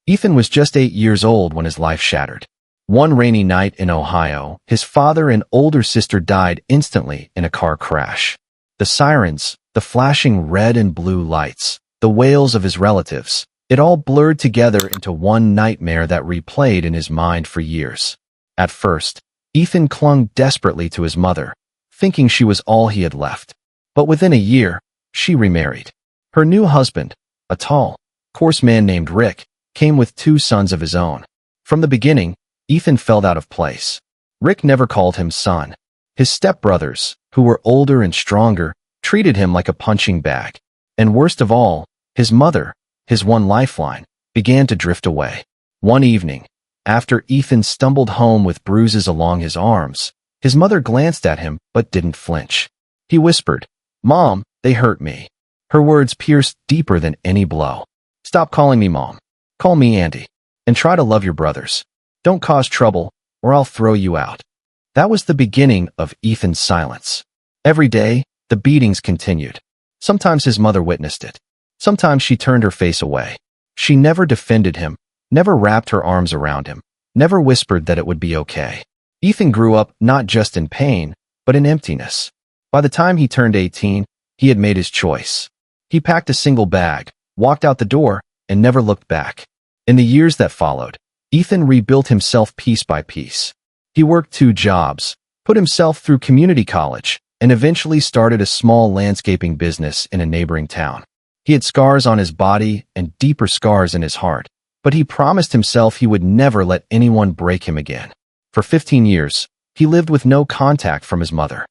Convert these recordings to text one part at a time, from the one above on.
Ethan was just 8 years old when his life shattered. One rainy night in Ohio, his father and older sister died instantly in a car crash. The sirens, the flashing red and blue lights, the wails of his relatives, it all blurred together into one nightmare that replayed in his mind for years. At first, Ethan clung desperately to his mother, thinking she was all he had left. But within a year, she remarried. Her new husband, a tall, coarse man named Rick, came with 2 sons of his own. From the beginning, Ethan felt out of place. Rick never called him son. His stepbrothers, who were older and stronger, treated him like a punching bag. And worst of all, his mother, his one lifeline, began to drift away. One evening, after Ethan stumbled home with bruises along his arms, his mother glanced at him but didn't flinch. He whispered, "Mom, they hurt me." Her words pierced deeper than any blow. "Stop calling me Mom. Call me Auntie. And try to love your brothers. Don't cause trouble, or I'll throw you out." That was the beginning of Ethan's silence. Every day, the beatings continued. Sometimes his mother witnessed it. Sometimes she turned her face away. She never defended him, never wrapped her arms around him, never whispered that it would be okay. Ethan grew up not just in pain, but in emptiness. By the time he turned 18, he had made his choice. He packed a single bag, walked out the door, and never looked back. In the years that followed, Ethan rebuilt himself piece by piece. He worked 2 jobs, put himself through community college, and eventually started a small landscaping business in a neighboring town. He had scars on his body and deeper scars in his heart, but he promised himself he would never let anyone break him again. For 15 years, he lived with no contact from his mother.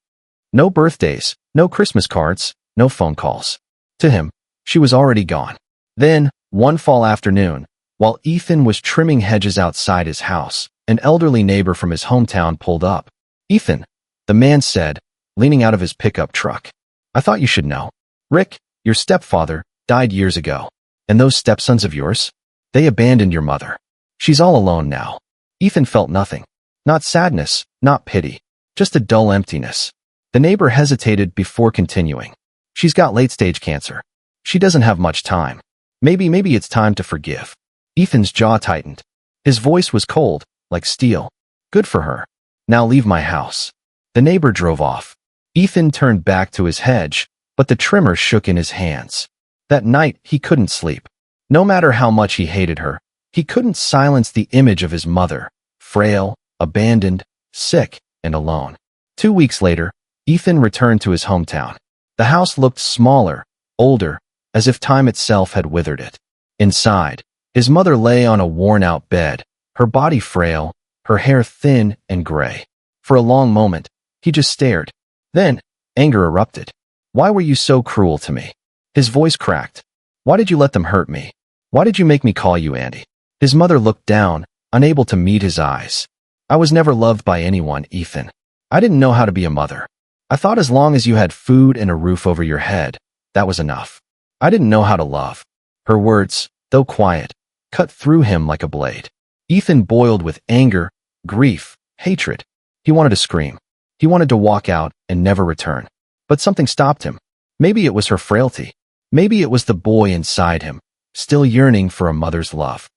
No birthdays, no Christmas cards, no phone calls. To him, she was already gone. Then, one fall afternoon, while Ethan was trimming hedges outside his house, an elderly neighbor from his hometown pulled up. "Ethan," the man said, leaning out of his pickup truck, "I thought you should know. Rick, your stepfather, died years ago. And those stepsons of yours? They abandoned your mother. She's all alone now." Ethan felt nothing. Not sadness, not pity, just a dull emptiness. The neighbor hesitated before continuing. "She's got late-stage cancer. She doesn't have much time. Maybe it's time to forgive." Ethan's jaw tightened. His voice was cold, like steel. "Good for her. Now leave my house." The neighbor drove off. Ethan turned back to his hedge, but the trimmer shook in his hands. That night, he couldn't sleep. No matter how much he hated her, he couldn't silence the image of his mother, frail, abandoned, sick, and alone. 2 weeks later, Ethan returned to his hometown. The house looked smaller, older, as if time itself had withered it. Inside, his mother lay on a worn-out bed, her body frail, her hair thin and gray. For a long moment, he just stared. Then, anger erupted. "Why were you so cruel to me?" His voice cracked. "Why did you let them hurt me? Why did you make me call you Auntie?" His mother looked down, unable to meet his eyes. "I was never loved by anyone, Ethan. I didn't know how to be a mother. I thought as long as you had food and a roof over your head, that was enough. I didn't know how to love." Her words, though quiet, cut through him like a blade. Ethan boiled with anger, grief, hatred. He wanted to scream. He wanted to walk out and never return. But something stopped him. Maybe it was her frailty. Maybe it was the boy inside him, still yearning for a mother's love.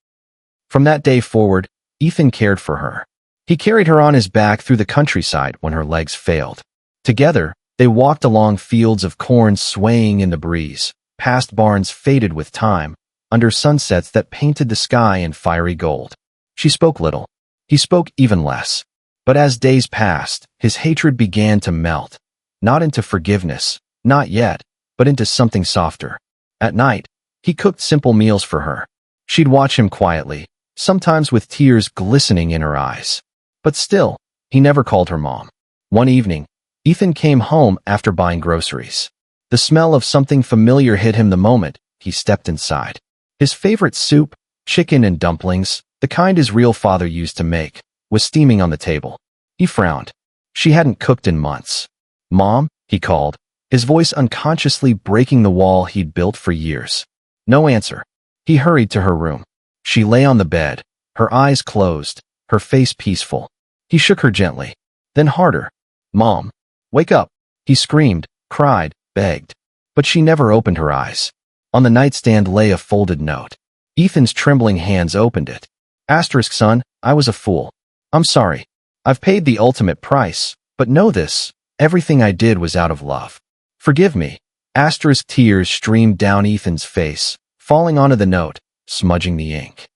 From that day forward, Ethan cared for her. He carried her on his back through the countryside when her legs failed. Together, they walked along fields of corn swaying in the breeze, past barns faded with time, under sunsets that painted the sky in fiery gold. She spoke little. He spoke even less. But as days passed, his hatred began to melt, not into forgiveness, not yet, but into something softer. At night, he cooked simple meals for her. She'd watch him quietly, sometimes with tears glistening in her eyes. But still, he never called her mom. One evening, Ethan came home after buying groceries. The smell of something familiar hit him the moment he stepped inside. His favorite soup, chicken and dumplings, the kind his real father used to make, was steaming on the table. He frowned. She hadn't cooked in months. "Mom," he called, his voice unconsciously breaking the wall he'd built for years. No answer. He hurried to her room. She lay on the bed, her eyes closed, her face peaceful. He shook her gently, then harder. "Mom, wake up!" He screamed, cried, begged. But she never opened her eyes. On the nightstand lay a folded note. Ethan's trembling hands opened it. Asterisk, son, I was a fool. I'm sorry. I've paid the ultimate price, but know this, everything I did was out of love. Forgive me. Asterisk, tears streamed down Ethan's face, falling onto the note, smudging the ink.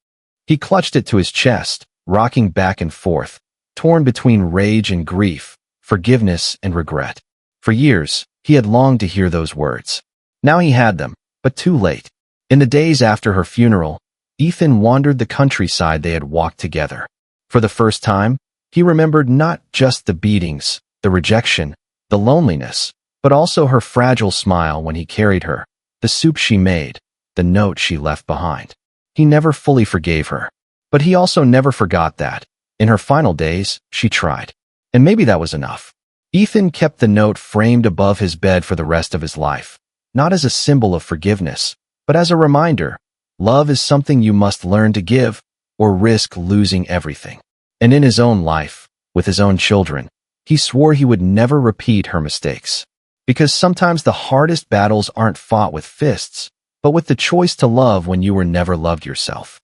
He clutched it to his chest, rocking back and forth, torn between rage and grief, forgiveness and regret. For years, he had longed to hear those words. Now he had them, but too late. In the days after her funeral, Ethan wandered the countryside they had walked together. For the first time, he remembered not just the beatings, the rejection, the loneliness, but also her fragile smile when he carried her, the soup she made, the note she left behind. He never fully forgave her, but he also never forgot that, in her final days, she tried. And maybe that was enough. Ethan kept the note framed above his bed for the rest of his life, not as a symbol of forgiveness, but as a reminder, love is something you must learn to give or risk losing everything. And in his own life, with his own children, he swore he would never repeat her mistakes. Because sometimes the hardest battles aren't fought with fists, but with the choice to love when you were never loved yourself.